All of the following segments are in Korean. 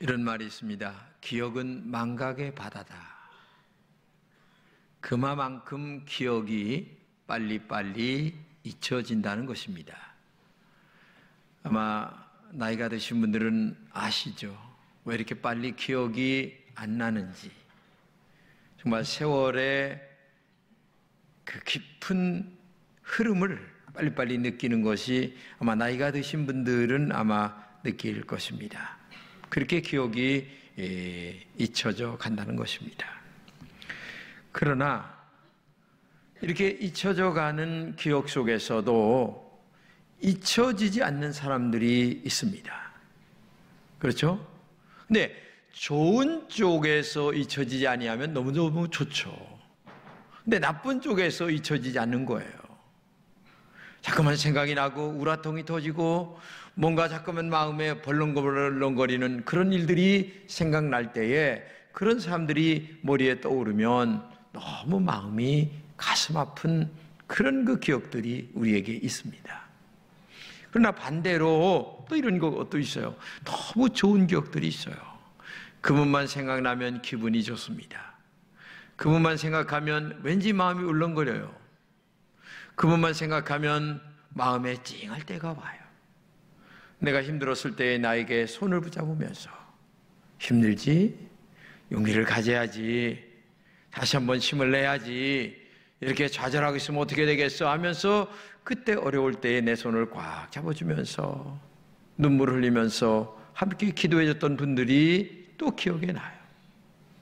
이런 말이 있습니다. 기억은 망각의 바다다. 그만큼 기억이 빨리빨리 잊혀진다는 것입니다. 아마 나이가 드신 분들은 아시죠? 왜 이렇게 빨리 기억이 안 나는지. 정말 세월의 그 깊은 흐름을 빨리빨리 느끼는 것이 아마 나이가 드신 분들은 아마 느낄 것입니다. 그렇게 기억이 잊혀져 간다는 것입니다. 그러나 이렇게 잊혀져 가는 기억 속에서도 잊혀지지 않는 사람들이 있습니다. 그렇죠? 근데 좋은 쪽에서 잊혀지지 아니하면 너무너무 좋죠. 근데 나쁜 쪽에서 잊혀지지 않는 거예요. 자꾸만 생각이 나고 우라통이 터지고 뭔가 자꾸만 마음에 벌렁벌렁거리는 그런 일들이 생각날 때에 그런 사람들이 머리에 떠오르면 너무 마음이 가슴 아픈 그런 그 기억들이 우리에게 있습니다. 그러나 반대로 또 이런 것도 있어요. 너무 좋은 기억들이 있어요. 그분만 생각나면 기분이 좋습니다. 그분만 생각하면 왠지 마음이 울렁거려요. 그분만 생각하면 마음에 찡할 때가 와요. 내가 힘들었을 때에 나에게 손을 붙잡으면서 힘들지? 용기를 가져야지. 다시 한번 힘을 내야지. 이렇게 좌절하고 있으면 어떻게 되겠어? 하면서 그때 어려울 때에 내 손을 꽉 잡아주면서 눈물 흘리면서 함께 기도해줬던 분들이 또 기억에 나요.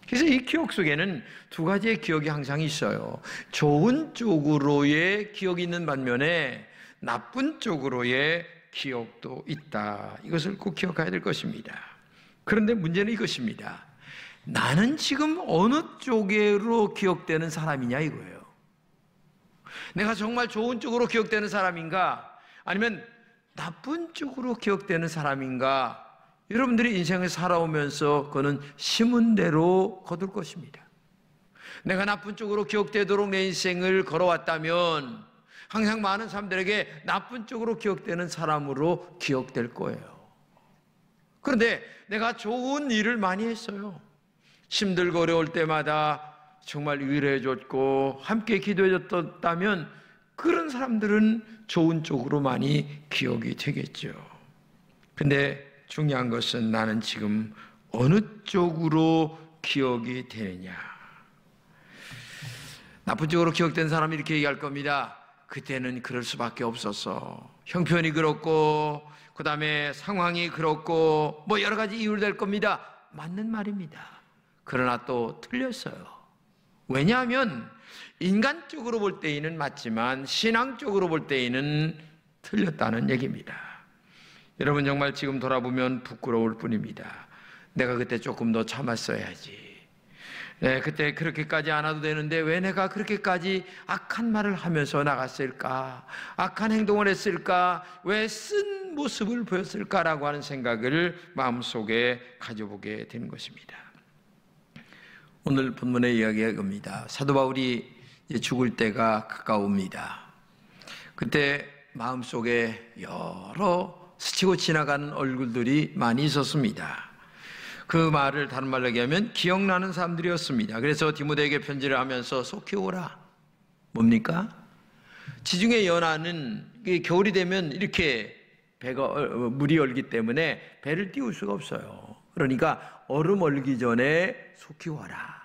그래서 이 기억 속에는 두 가지의 기억이 항상 있어요. 좋은 쪽으로의 기억이 있는 반면에 나쁜 쪽으로의 기억도 있다. 이것을 꼭 기억해야 될 것입니다. 그런데 문제는 이것입니다. 나는 지금 어느 쪽으로 기억되는 사람이냐 이거예요. 내가 정말 좋은 쪽으로 기억되는 사람인가? 아니면 나쁜 쪽으로 기억되는 사람인가? 여러분들이 인생을 살아오면서 그거는 심은 대로 거둘 것입니다. 내가 나쁜 쪽으로 기억되도록 내 인생을 걸어왔다면 항상 많은 사람들에게 나쁜 쪽으로 기억되는 사람으로 기억될 거예요. 그런데 내가 좋은 일을 많이 했어요. 힘들고 어려울 때마다 정말 위로해줬고 함께 기도해줬다면 그런 사람들은 좋은 쪽으로 많이 기억이 되겠죠. 근데 중요한 것은 나는 지금 어느 쪽으로 기억이 되느냐. 나쁜 쪽으로 기억된 사람이 이렇게 얘기할 겁니다. 그때는 그럴 수밖에 없었어. 형편이 그렇고 그 다음에 상황이 그렇고 뭐 여러 가지 이유를 댈 겁니다. 맞는 말입니다. 그러나 또 틀렸어요. 왜냐하면 인간적으로 볼 때에는 맞지만 신앙적으로 볼 때에는 틀렸다는 얘기입니다. 여러분 정말 지금 돌아보면 부끄러울 뿐입니다. 내가 그때 조금 더 참았어야지. 네, 그때 그렇게까지 안 해도 되는데 왜 내가 그렇게까지 악한 말을 하면서 나갔을까? 악한 행동을 했을까? 왜 쓴 모습을 보였을까라고 하는 생각을 마음속에 가져보게 되는 것입니다. 오늘 본문의 이야기가 겁니다. 사도 바울이 죽을 때가 가까웁니다. 그때 마음속에 여러 스치고 지나가는 얼굴들이 많이 있었습니다. 그 말을 다른 말로 얘기하면 기억나는 사람들이었습니다. 그래서 디모데에게 편지를 하면서 속히 오라. 뭡니까? 지중해 연안은 겨울이 되면 이렇게 물이 얼기 때문에 배를 띄울 수가 없어요. 그러니까 얼음 얼기 전에 속히 와라.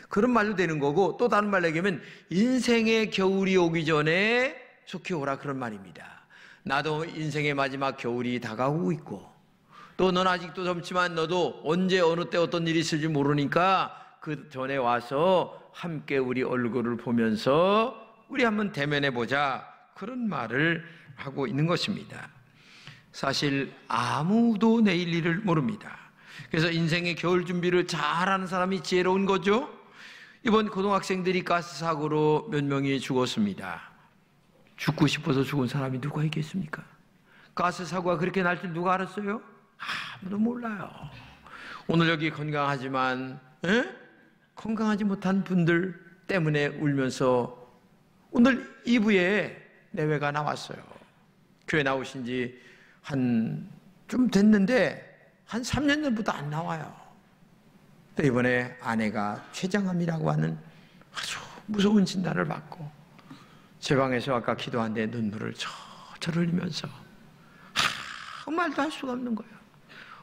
그런 말도 되는 거고 또 다른 말로 얘기하면 인생의 겨울이 오기 전에 속히 오라 그런 말입니다. 나도 인생의 마지막 겨울이 다가오고 있고 또 넌 아직도 젊지만 너도 언제 어느 때 어떤 일이 있을지 모르니까 그 전에 와서 함께 우리 얼굴을 보면서 우리 한번 대면해 보자 그런 말을 하고 있는 것입니다. 사실 아무도 내일 일을 모릅니다. 그래서 인생의 겨울 준비를 잘하는 사람이 지혜로운 거죠. 이번 고등학생들이 가스 사고로 몇 명이 죽었습니다. 죽고 싶어서 죽은 사람이 누가 있겠습니까? 가스 사고가 그렇게 날 줄 누가 알았어요? 아무도 몰라요. 오늘 여기 건강하지만 건강하지 못한 분들 때문에 울면서 오늘 2부에 내외가 나왔어요. 교회 나오신 지 한 좀 됐는데 한 3년 전부터 안 나와요. 또 이번에 아내가 췌장암이라고 하는 아주 무서운 진단을 받고 제 방에서 아까 기도하는데 눈물을 철철 흘리면서 아무 말도 할 수가 없는 거예요.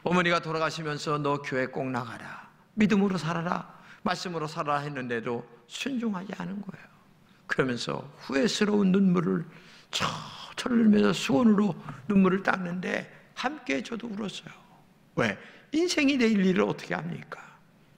어머니가 돌아가시면서 너 교회 꼭 나가라, 믿음으로 살아라, 말씀으로 살아라 했는데도 순종하지 않은 거예요. 그러면서 후회스러운 눈물을 철철 흘리면서 수건으로 눈물을 닦는데 함께 저도 울었어요. 왜? 인생이 내일 일을 어떻게 합니까?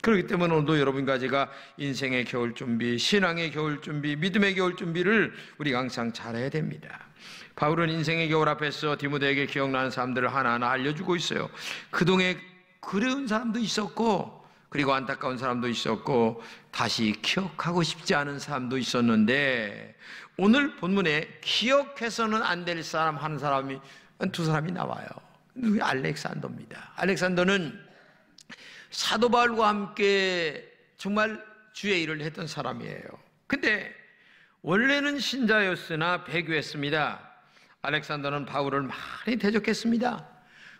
그렇기 때문에 오늘도 여러분과 제가 인생의 겨울 준비, 신앙의 겨울 준비, 믿음의 겨울 준비를 우리가 항상 잘해야 됩니다. 바울은 인생의 겨울 앞에서 디모데에게 기억나는 사람들을 하나하나 알려주고 있어요. 그동안 그리운 사람도 있었고, 그리고 안타까운 사람도 있었고, 다시 기억하고 싶지 않은 사람도 있었는데, 오늘 본문에 기억해서는 안 될 사람 한 사람이, 두 사람이 나와요. 누구? 알렉산더입니다. 알렉산더는 사도 바울과 함께 정말 주의 일을 했던 사람이에요. 근데 원래는 신자였으나 배교했습니다. 알렉산더는 바울을 많이 대적했습니다.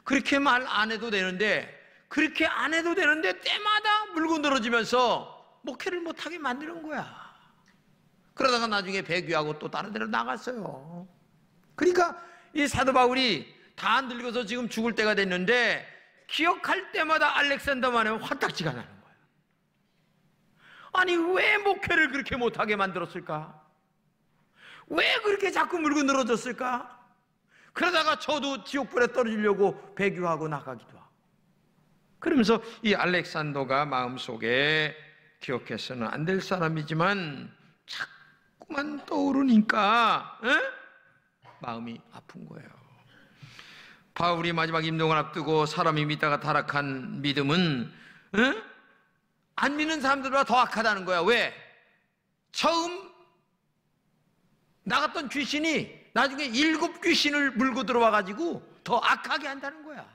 그렇게 말 안 해도 되는데, 그렇게 안 해도 되는데 때마다 물고 늘어지면서 목회를 못하게 만드는 거야. 그러다가 나중에 배교하고 또 다른 데로 나갔어요. 그러니까 이 사도 바울이 다 늙어서 지금 죽을 때가 됐는데 기억할 때마다 알렉산더만 하면 화딱지가 나는 거야. 아니 왜 목회를 그렇게 못하게 만들었을까? 왜 그렇게 자꾸 물고 늘어졌을까? 그러다가 저도 지옥불에 떨어지려고 배교하고 나가기도 하고. 그러면서 이 알렉산더가 마음속에 기억해서는 안 될 사람이지만 자꾸만 떠오르니까 마음이 아픈 거예요. 바울이 마지막 임종을 앞두고 사람이 믿다가 타락한 믿음은 안 믿는 사람들보다 더 악하다는 거야. 왜? 처음 나갔던 귀신이 나중에 7 귀신을 물고 들어와가지고 더 악하게 한다는 거야.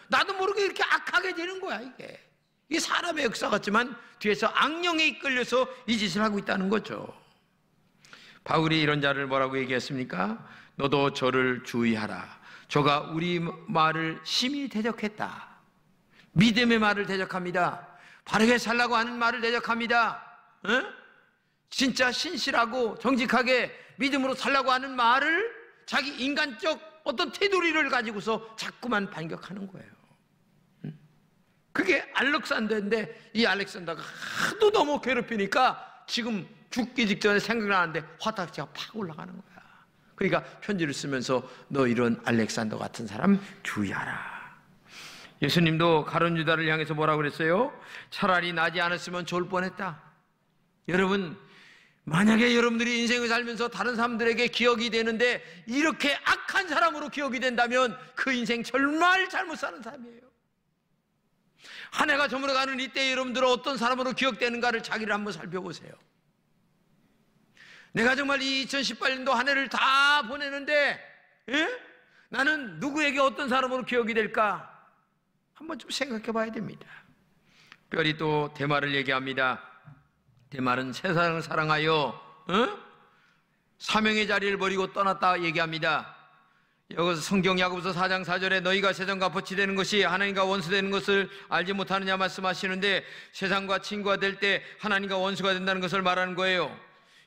나도 모르게 이렇게 악하게 되는 거야. 이게 사람의 역사 같지만 뒤에서 악령에 이끌려서 이 짓을 하고 있다는 거죠. 바울이 이런 자를 뭐라고 얘기했습니까? 너도 저를 주의하라. 저가 우리 말을 심히 대적했다. 믿음의 말을 대적합니다. 바르게 살라고 하는 말을 대적합니다. 진짜 신실하고 정직하게 믿음으로 살라고 하는 말을 자기 인간적 어떤 테두리를 가지고서 자꾸만 반격하는 거예요. 그게 알렉산더인데 이 알렉산더가 하도 너무 괴롭히니까 지금 죽기 직전에 생각나는데 화딱지가 팍 올라가는 거야. 그러니까 편지를 쓰면서 너 이런 알렉산더 같은 사람 주의하라. 예수님도 가룟 유다를 향해서 뭐라고 그랬어요? 차라리 나지 않았으면 좋을 뻔했다. 여러분, 만약에 여러분들이 인생을 살면서 다른 사람들에게 기억이 되는데 이렇게 악한 사람으로 기억이 된다면 그 인생 정말 잘못 사는 사람이에요. 한 해가 저물어가는 이때 여러분들은 어떤 사람으로 기억되는가를 자기를 한번 살펴보세요. 내가 정말 이 2018년도 한 해를 다 보내는데 나는 누구에게 어떤 사람으로 기억이 될까? 한번 좀 생각해 봐야 됩니다. 별이 또 대마를 얘기합니다. 대마는 세상을 사랑하여 사명의 자리를 버리고 떠났다 얘기합니다. 여기서 성경 야고보서 4장 4절에 너희가 세상과 버치되는 것이 하나님과 원수되는 것을 알지 못하느냐 말씀하시는데 세상과 친구가 될 때 하나님과 원수가 된다는 것을 말하는 거예요.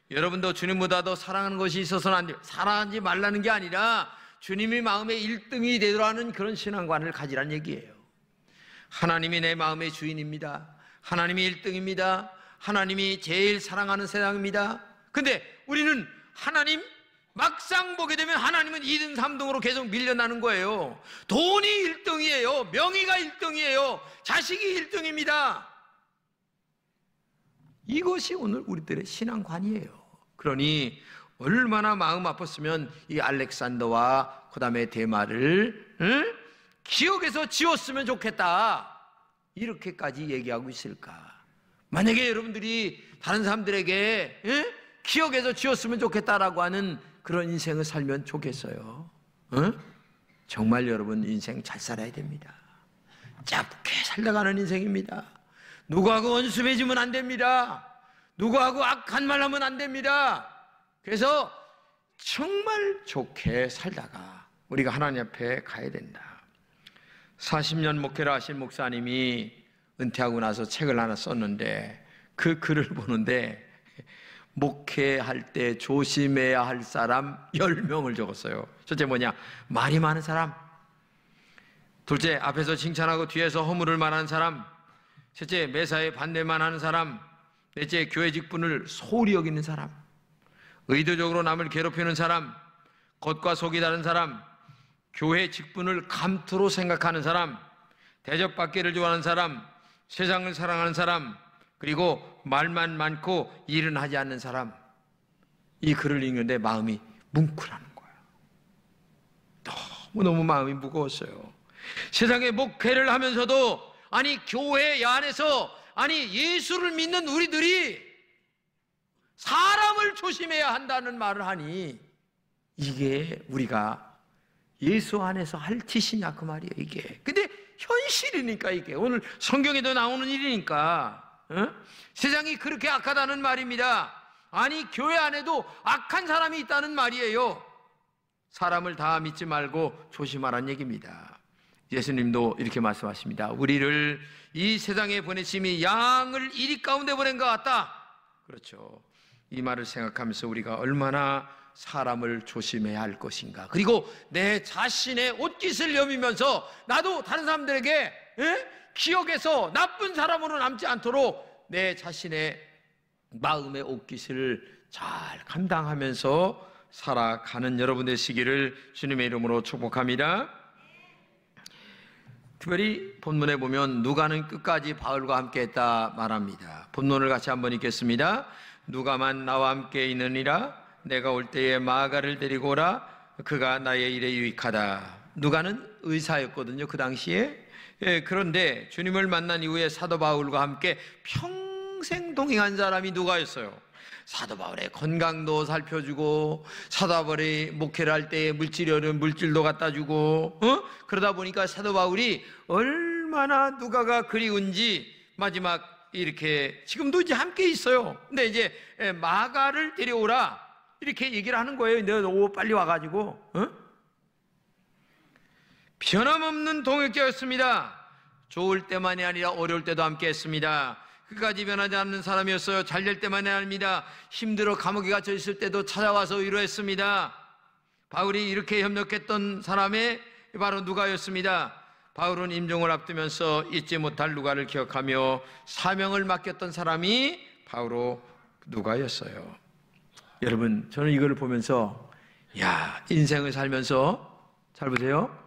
여러분도 주님보다 더 사랑하는 것이 있어서는 안 돼요. 사랑하지 말라는 게 아니라 주님이 마음의 1등이 되더라는 그런 신앙관을 가지란 얘기예요. 하나님이 내 마음의 주인입니다. 하나님이 1등입니다. 하나님이 제일 사랑하는 세상입니다. 근데 우리는 하나님 막상 보게 되면 하나님은 2등, 3등으로 계속 밀려나는 거예요. 돈이 1등이에요. 명의가 1등이에요. 자식이 1등입니다. 이것이 오늘 우리들의 신앙관이에요. 그러니 얼마나 마음 아팠으면 이 알렉산더와 그 다음에 대마를 기억에서 지웠으면 좋겠다 이렇게까지 얘기하고 있을까? 만약에 여러분들이 다른 사람들에게 기억에서 지웠으면 좋겠다라고 하는 그런 인생을 살면 좋겠어요? 정말 여러분 인생 잘 살아야 됩니다. 짧게 살다가는 인생입니다. 누구하고 원수 맺으면 안 됩니다. 누구하고 악한 말 하면 안 됩니다. 그래서 정말 좋게 살다가 우리가 하나님 앞에 가야 된다. 40년 목회를 하신 목사님이 은퇴하고 나서 책을 하나 썼는데 그 글을 보는데 목회할 때 조심해야 할 사람 10명을 적었어요. 첫째 뭐냐? 말이 많은 사람. 둘째, 앞에서 칭찬하고 뒤에서 허물을 말하는 사람. 셋째, 매사에 반대만 하는 사람. 넷째, 교회 직분을 소홀히 여기는 사람. 의도적으로 남을 괴롭히는 사람. 겉과 속이 다른 사람. 교회 직분을 감투로 생각하는 사람. 대접받기를 좋아하는 사람. 세상을 사랑하는 사람. 그리고 말만 많고 일은 하지 않는 사람. 이 글을 읽는데 마음이 뭉클하는 거예요. 너무너무 마음이 무거웠어요. 세상에 목회를 하면서도 아니 교회 안에서 아니 예수를 믿는 우리들이 사람을 조심해야 한다는 말을 하니 이게 우리가 예수 안에서 할 짓이냐 그 말이에요. 이게 근데 현실이니까 이게 오늘 성경에도 나오는 일이니까 세상이 그렇게 악하다는 말입니다. 아니 교회 안에도 악한 사람이 있다는 말이에요. 사람을 다 믿지 말고 조심하라는 얘기입니다. 예수님도 이렇게 말씀하십니다. 우리를 이 세상에 보내심이 양을 이리 가운데 보낸 것 같다. 그렇죠. 이 말을 생각하면서 우리가 얼마나 사람을 조심해야 할 것인가. 그리고 내 자신의 옷깃을 여미면서 나도 다른 사람들에게 기억에서 나쁜 사람으로 남지 않도록 내 자신의 마음의 옷깃을 잘 감당하면서 살아가는 여러분 되시기를 주님의 이름으로 축복합니다. 특별히 본문에 보면 누가는 끝까지 바울과 함께 했다 말합니다. 본문을 같이 한번 읽겠습니다. 누가만 나와 함께 있느니라. 내가 올 때에 마가를 데리고 오라. 그가 나의 일에 유익하다. 누가는 의사였거든요, 그 당시에. 그런데 주님을 만난 이후에 사도 바울과 함께 평생 동행한 사람이 누가였어요. 사도 바울의 건강도 살펴주고 사도 바울이 목회를 할 때 물질이 어려운 물질도 갖다 주고 그러다 보니까 사도 바울이 얼마나 누가가 그리운지 마지막 이렇게 지금도 이제 함께 있어요. 근데 이제 마가를 데려오라 이렇게 얘기를 하는 거예요. 너 빨리 와가지고 변함없는 동역자였습니다. 좋을 때만이 아니라 어려울 때도 함께 했습니다. 그까지 변하지 않는 사람이었어요. 잘 될 때만이 아닙니다. 힘들어 감옥에 갇혀 있을 때도 찾아와서 위로했습니다. 바울이 이렇게 협력했던 사람이 바로 누가였습니다. 바울은 임종을 앞두면서 잊지 못할 누가를 기억하며 사명을 맡겼던 사람이 바로 누가였어요. 여러분, 저는 이걸 보면서 인생을 살면서 잘 보세요.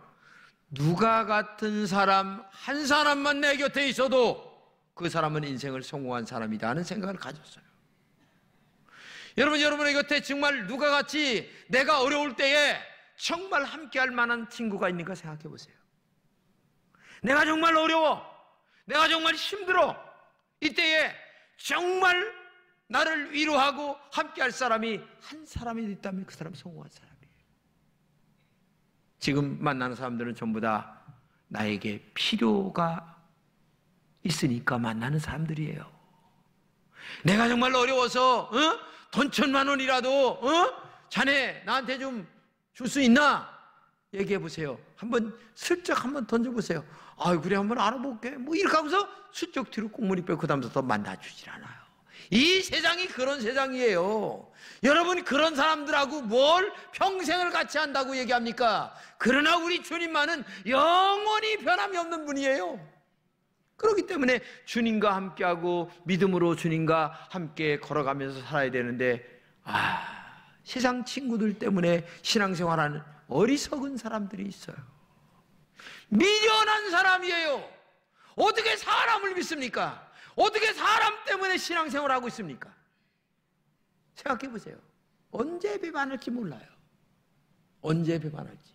누가 같은 사람 한 사람만 내 곁에 있어도 그 사람은 인생을 성공한 사람이다 하는 생각을 가졌어요. 여러분의 곁에 정말 누가같이 내가 어려울 때에 정말 함께할 만한 친구가 있는가 생각해 보세요. 내가 정말 어려워, 내가 정말 힘들어, 이때에 정말 나를 위로하고 함께할 사람이 한 사람이 있다면 그 사람은 성공한 사람이에요. 지금 만나는 사람들은 전부 다 나에게 필요가 있으니까 만나는 사람들이에요. 내가 정말 어려워서 돈 1,000만 원이라도 자네 나한테 좀 줄 수 있나? 얘기해 보세요. 한번 슬쩍 한번 던져보세요. 그래 한번 알아볼게. 뭐 이렇게 하면서 슬쩍 뒤로 꽁무니 빼고 그 다음부터 만나주질 않아요. 이 세상이 그런 세상이에요. 여러분 그런 사람들하고 뭘 평생을 같이 한다고 얘기합니까? 그러나 우리 주님만은 영원히 변함이 없는 분이에요. 그렇기 때문에 주님과 함께하고 믿음으로 주님과 함께 걸어가면서 살아야 되는데 세상 친구들 때문에 신앙생활하는 어리석은 사람들이 있어요. 미련한 사람이에요. 어떻게 사람을 믿습니까? 어떻게 사람 때문에 신앙생활하고 있습니까? 생각해 보세요. 언제 배반할지 몰라요. 언제 배반할지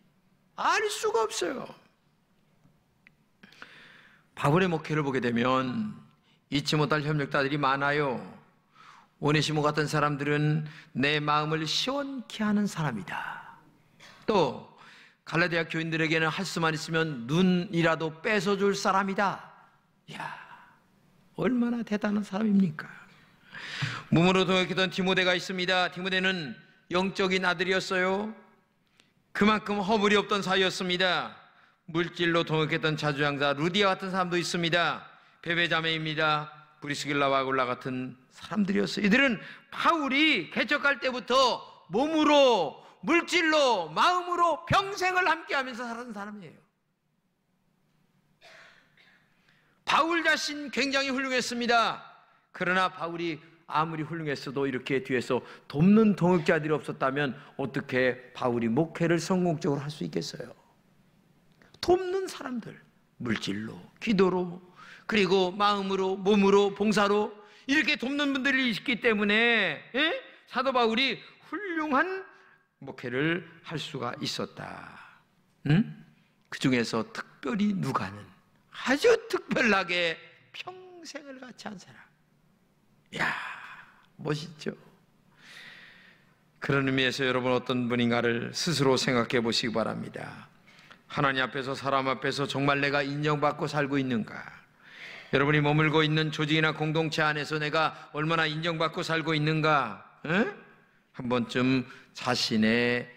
알 수가 없어요. 바울의 목회를 보게 되면 잊지 못할 협력자들이 많아요. 오네시모 같은 사람들은 내 마음을 시원케 하는 사람이다. 또 갈라디아 교인들에게는 할 수만 있으면 눈이라도 뺏어줄 사람이다. 얼마나 대단한 사람입니까? 몸으로 동역했던 디모데가 있습니다. 디모데는 영적인 아들이었어요. 그만큼 허물이 없던 사이였습니다. 물질로 동역했던 자주장자 루디아 같은 사람도 있습니다. 베베자매입니다. 브리스길라와 아굴라 같은 사람들이었어요. 이들은 바울이 개척할 때부터 몸으로, 물질로, 마음으로 평생을 함께하면서 살았던 사람이에요. 바울 자신 굉장히 훌륭했습니다. 그러나 바울이 아무리 훌륭했어도 이렇게 뒤에서 돕는 동역자들이 없었다면 어떻게 바울이 목회를 성공적으로 할 수 있겠어요? 돕는 사람들, 물질로, 기도로, 그리고 마음으로, 몸으로, 봉사로 이렇게 돕는 분들이 있기 때문에 사도 바울이 훌륭한 목회를 할 수가 있었다. 그 중에서 특별히 누가는 아주 특별하게 평생을 같이 한 사람. 이야, 멋있죠? 그런 의미에서 여러분 어떤 분인가를 스스로 생각해 보시기 바랍니다. 하나님 앞에서, 사람 앞에서 정말 내가 인정받고 살고 있는가? 여러분이 머물고 있는 조직이나 공동체 안에서 내가 얼마나 인정받고 살고 있는가? 한 번쯤 자신의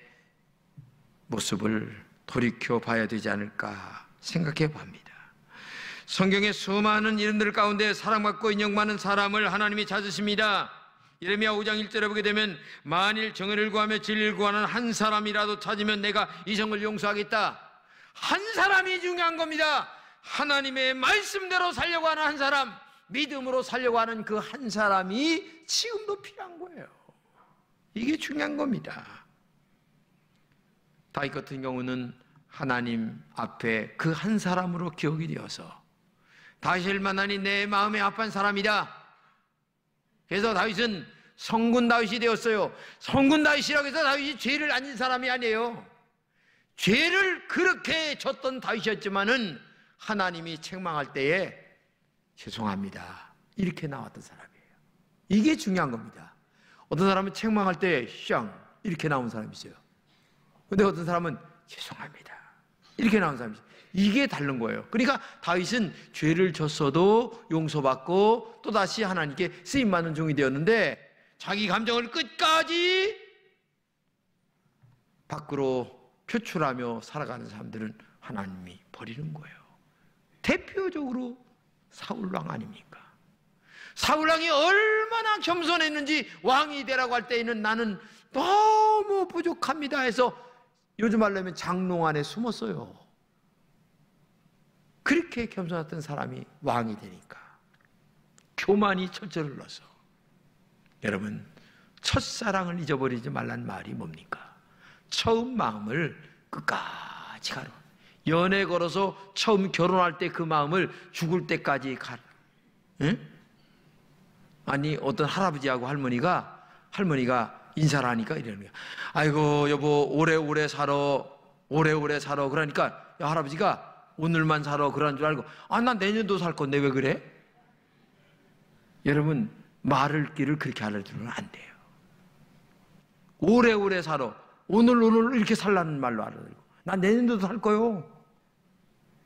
모습을 돌이켜 봐야 되지 않을까 생각해 봅니다. 성경의 수많은 이름들 가운데 사랑받고 인정받는 사람을 하나님이 찾으십니다. 예레미야 5장 1절에 보게 되면 만일 정의를 구하며 진리를 구하는 한 사람이라도 찾으면 내가 이 성을 용서하겠다. 한 사람이 중요한 겁니다. 하나님의 말씀대로 살려고 하는 한 사람, 믿음으로 살려고 하는 그 한 사람이 지금도 필요한 거예요. 이게 중요한 겁니다. 다윗 같은 경우는 하나님 앞에 그 한 사람으로 기억이 되어서 다윗을 만나니 내 마음에 합한 사람이다. 그래서 다윗은 성군 다윗이 되었어요. 성군 다윗이라고 해서 다윗이 죄를 안 진 사람이 아니에요. 죄를 그렇게 졌던 다윗이었지만은 하나님이 책망할 때에 죄송합니다 이렇게 나왔던 사람이에요. 이게 중요한 겁니다. 어떤 사람은 책망할 때 샹 이렇게 나온 사람이 있어요. 근데 어떤 사람은 죄송합니다 이렇게 나온 사람이 있어요. 이게 다른 거예요. 그러니까 다윗은 죄를 졌어도 용서받고 또다시 하나님께 쓰임받는 종이 되었는데 자기 감정을 끝까지 밖으로 표출하며 살아가는 사람들은 하나님이 버리는 거예요. 대표적으로 사울왕 아닙니까? 사울왕이 얼마나 겸손했는지 왕이 되라고 할 때에는 나는 너무 부족합니다 해서 요즘 말로 하면 장롱 안에 숨었어요. 그렇게 겸손했던 사람이 왕이 되니까 교만이 철저를 넣어서. 여러분, 첫사랑을 잊어버리지 말란 말이 뭡니까? 처음 마음을 끝까지 가라. 연애 걸어서 처음 결혼할 때 그 마음을 죽을 때까지 가라. 응? 아니 어떤 할아버지하고 할머니가 인사를 하니까 이러는 거야. 아이고 여보 오래오래 살아 그러니까 야, 할아버지가 오늘만 살아 그러는 줄 알고 난 내년도 살 건데 왜 그래? 여러분 말을 길을 그렇게 알아주면 안 돼요. 오래오래 살아 오늘 이렇게 살라는 말로 알아들고 난 내년도 살 거요.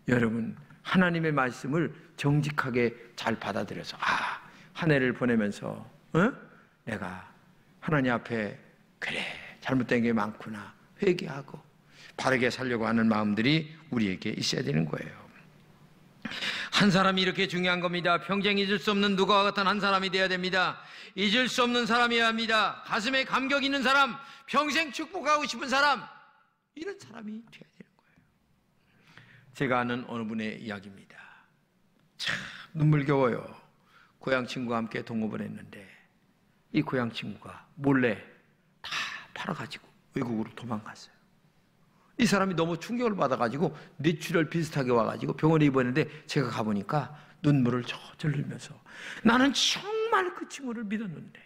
여러분 하나님의 말씀을 정직하게 잘 받아들여서 한 해를 보내면서 내가 하나님 앞에 그래 잘못된 게 많구나 회개하고 바르게 살려고 하는 마음들이 우리에게 있어야 되는 거예요. 한 사람이 이렇게 중요한 겁니다. 평생 잊을 수 없는 누가와 같은 한 사람이 되어야 됩니다. 잊을 수 없는 사람이어야 합니다. 가슴에 감격 있는 사람, 평생 축복하고 싶은 사람, 이런 사람이 되어야 되는 거예요. 제가 아는 어느 분의 이야기입니다. 참 눈물겨워요. 고향 친구와 함께 동업을 했는데 이 고향 친구가 몰래 다 팔아가지고 외국으로 도망갔어요. 이 사람이 너무 충격을 받아가지고 뇌출혈 비슷하게 와가지고 병원에 입원했는데 제가 가보니까 눈물을 저절 흘리면서 나는 정말 그 친구를 믿었는데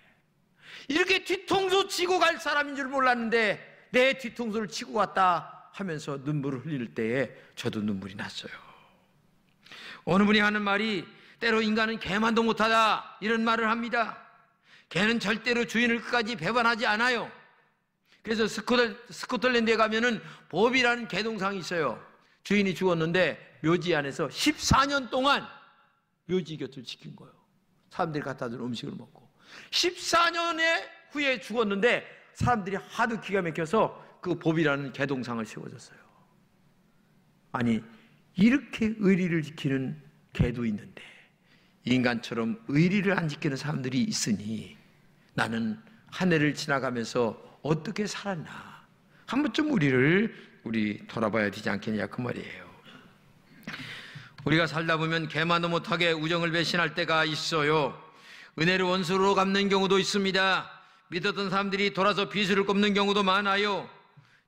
이렇게 뒤통수 치고 갈 사람인 줄 몰랐는데 내 뒤통수를 치고 갔다 하면서 눈물을 흘릴 때에 저도 눈물이 났어요. 어느 분이 하는 말이 때로 인간은 개만도 못하다 이런 말을 합니다. 개는 절대로 주인을 끝까지 배반하지 않아요. 그래서 스코틀랜드에 가면은 봅이라는 개동상이 있어요. 주인이 죽었는데 묘지 안에서 14년 동안 묘지 곁을 지킨 거예요. 사람들이 갖다 준 음식을 먹고 14년 후에 죽었는데 사람들이 하도 기가 막혀서 그 봅이라는 개동상을 세워줬어요. 아니 이렇게 의리를 지키는 개도 있는데 인간처럼 의리를 안 지키는 사람들이 있으니 나는 한 해를 지나가면서 어떻게 살았나 한 번쯤 우리 돌아봐야 되지 않겠냐 그 말이에요. 우리가 살다 보면 개만도 못하게 우정을 배신할 때가 있어요. 은혜를 원수로 갚는 경우도 있습니다. 믿었던 사람들이 돌아서 비수를 꼽는 경우도 많아요.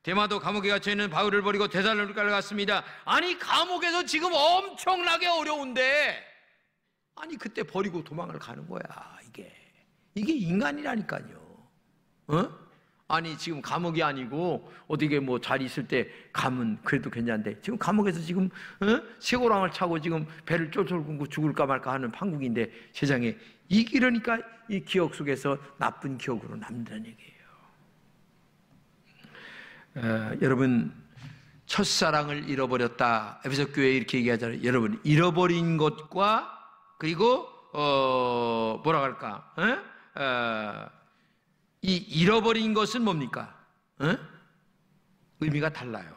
대마도 감옥에 갇혀있는 바울을 버리고 데살로니가를 갔습니다. 아니 감옥에서 지금 엄청나게 어려운데 아니 그때 버리고 도망을 가는 거야. 이게 인간이라니까요. 아니 지금 감옥이 아니고 어디게 뭐 잘 있을 때 가면 그래도 괜찮은데 지금 감옥에서 지금 쇠고랑을 차고 지금 배를 쫄쫄 굶고 죽을까 말까 하는 판국인데 세상에 이러니까 이 기억 속에서 나쁜 기억으로 남는다는 얘기예요. 여러분 첫사랑을 잃어버렸다. 에베소 교회에 이렇게 얘기하잖아요. 여러분 잃어버린 것과 그리고 뭐라 할까? 이 잃어버린 것은 뭡니까? 의미가 달라요.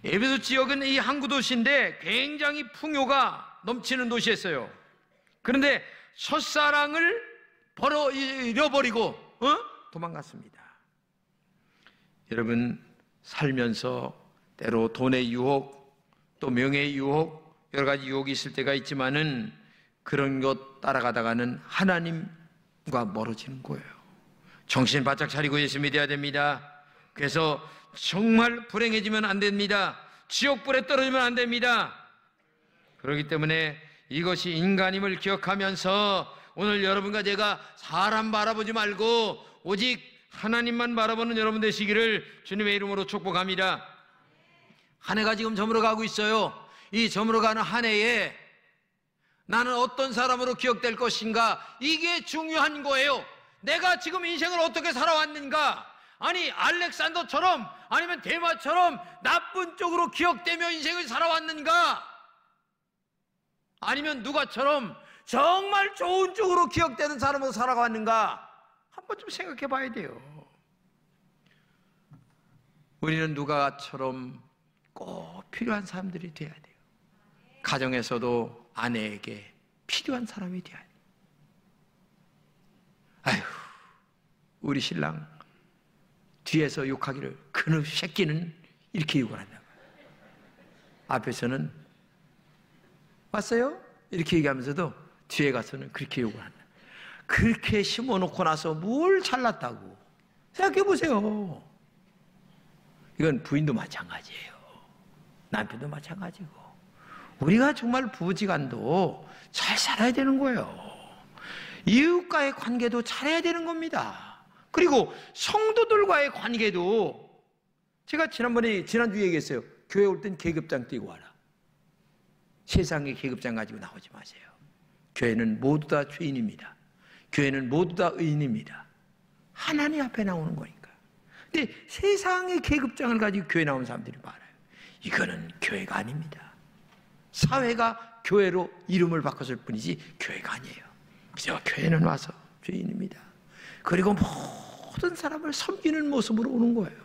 에베소 지역은 이 항구 도시인데 굉장히 풍요가 넘치는 도시였어요. 그런데 첫사랑을 잃어버리고 도망갔습니다. 여러분 살면서 때로 돈의 유혹 또 명예의 유혹 여러 가지 유혹이 있을 때가 있지만은 그런 것 따라가다가는 하나님과 멀어지는 거예요. 정신 바짝 차리고 예수 믿어야 됩니다. 그래서 정말 불행해지면 안 됩니다. 지옥불에 떨어지면 안 됩니다. 그렇기 때문에 이것이 인간임을 기억하면서 오늘 여러분과 제가 사람 바라보지 말고 오직 하나님만 바라보는 여러분 되시기를 주님의 이름으로 축복합니다. 한 해가 지금 저물어가고 있어요. 이 저물어가는 한 해에 나는 어떤 사람으로 기억될 것인가 이게 중요한 거예요. 내가 지금 인생을 어떻게 살아왔는가? 아니 알렉산더처럼 아니면 대마처럼 나쁜 쪽으로 기억되며 인생을 살아왔는가? 아니면 누가처럼 정말 좋은 쪽으로 기억되는 사람으로 살아왔는가? 한 번쯤 생각해 봐야 돼요. 우리는 누가처럼 꼭 필요한 사람들이 돼야 돼요. 가정에서도 아내에게 필요한 사람이 돼야 돼요. 아휴, 우리 신랑 뒤에서 욕하기를 그놈 새끼는 이렇게 욕을 한다고. 앞에서는 왔어요? 이렇게 얘기하면서도 뒤에 가서는 그렇게 욕을 한다. 그렇게 심어놓고 나서 뭘 잘났다고 생각해 보세요. 이건 부인도 마찬가지예요. 남편도 마찬가지고 우리가 정말 부부지간도 잘 살아야 되는 거예요. 이웃과의 관계도 잘해야 되는 겁니다. 그리고 성도들과의 관계도 제가 지난주에 얘기했어요. 교회 올 땐 계급장 띄고 와라. 세상의 계급장 가지고 나오지 마세요. 교회는 모두 다 죄인입니다. 교회는 모두 다 의인입니다. 하나님 앞에 나오는 거니까. 근데 세상의 계급장을 가지고 교회 나오는 사람들이 많아요. 이거는 교회가 아닙니다. 사회가 교회로 이름을 바꿨을 뿐이지 교회가 아니에요. 그저 교회는 와서 죄인입니다. 그리고 모든 사람을 섬기는 모습으로 오는 거예요.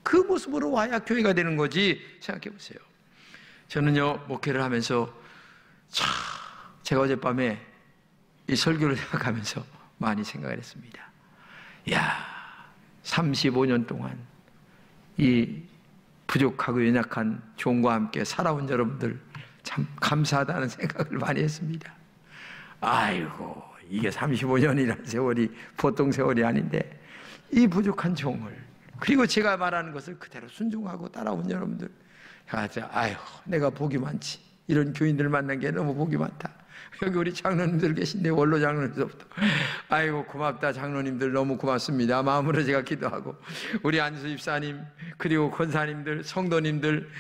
그 모습으로 와야 교회가 되는 거지. 생각해 보세요. 저는요 목회를 하면서 제가 어젯밤에 이 설교를 생각하면서 많이 생각을 했습니다. 야, 35년 동안 이 부족하고 연약한 종과 함께 살아온 여러분들 참 감사하다는 생각을 많이 했습니다. 아이고, 이게 35년이라는 세월이 보통 세월이 아닌데 이 부족한 종을 그리고 제가 말하는 것을 그대로 순종하고 따라온 여러분들, 아이고 내가 복이 많지. 이런 교인들 만난 게 너무 복이 많다. 여기 우리 장로님들 계신데 원로 장로님들부터 아이고 고맙다. 장로님들 너무 고맙습니다. 마음으로 제가 기도하고 우리 안수 집사님 그리고 권사님들 성도님들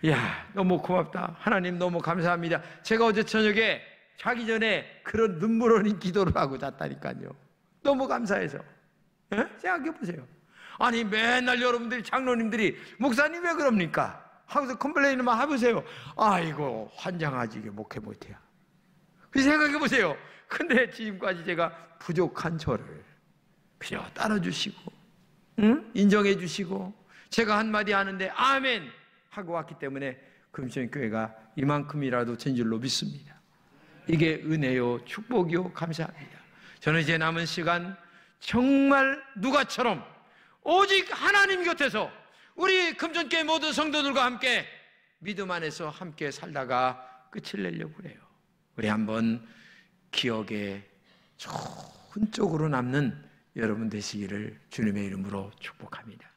야 너무 고맙다. 하나님 너무 감사합니다. 제가 어제 저녁에 자기 전에 그런 눈물 흘린 기도를 하고 잤다니까요. 너무 감사해서. 생각해 보세요. 아니 맨날 여러분들이 장로님들이 목사님 왜 그럽니까? 하고서 컴플레인만 해보세요. 아이고 환장하지 이게 목회 못해요. 그 생각해 보세요. 근데 지금까지 제가 부족한 저를 그저 따라주시고 인정해 주시고 제가 한마디 하는데 아멘 하고 왔기 때문에 금천교회가 이만큼이라도 된 줄로 믿습니다. 이게 은혜요, 축복이요, 감사합니다. 저는 이제 남은 시간 정말 누가처럼 오직 하나님 곁에서 우리 금천교회 모든 성도들과 함께 믿음 안에서 함께 살다가 끝을 내려고 그래요. 우리 한번 기억에 좋은 쪽으로 남는 여러분 되시기를 주님의 이름으로 축복합니다.